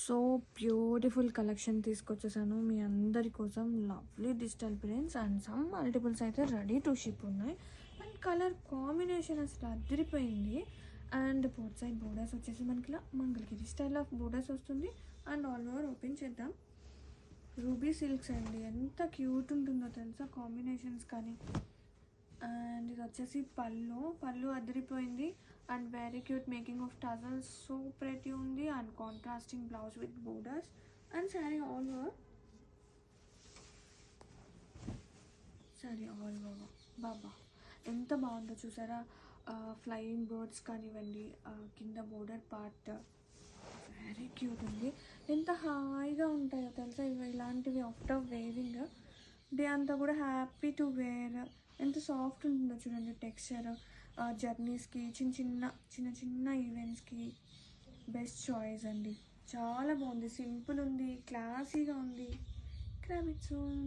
So beautiful collection తీసుకొచ్చేసాను మీ అందరి కోసం. Lovely digital prints and some multiples అయితే రెడీ టు షిప్ ఉన్నాయి. అండ్ కలర్ కాంబినేషన్ అసలు అదిరిపోయింది. అండ్ బోత్ సైడ్ బోర్డర్స్ వచ్చేసి మనకి ఇలా మంగళగిరి స్టైల్ ఆఫ్ బోర్డర్స్ వస్తుంది. అండ్ ఆల్ ఓవర్ ఓపెన్ చేద్దాం. రూబీ సిల్క్స్ అండి, ఎంత క్యూట్ ఉంటుందో తెలుసా కాంబినేషన్స్ కానీ. అండ్ ఇది వచ్చేసి పళ్ళు అదిరిపోయింది. And very cute making of tassels, so pretty ఉంది. And contrasting blouse with borders and sari all over బాబా ఎంత బాగుందో చూసారా. ఫ్లయింగ్ బర్డ్స్ కానివ్వండి, కింద బోర్డర్ పార్ట్ వెరీ క్యూట్ ఉంది. ఎంత హాయిగా ఉంటాయో తెలుసా ఇలాంటివి ఆఫ్టర్ వేరింగ్ డే అంతా కూడా హ్యాపీ టు వేర్. ఎంత సాఫ్ట్ ఉంటుందో చూడండి టెక్స్చర్. జర్నీస్కి చిన్న చిన్న ఈవెంట్స్కి బెస్ట్ చాయిస్ అండి. చాలా బాగుంది, సింపుల్ ఉంది, క్లాసీగా ఉంది. Grab it soon.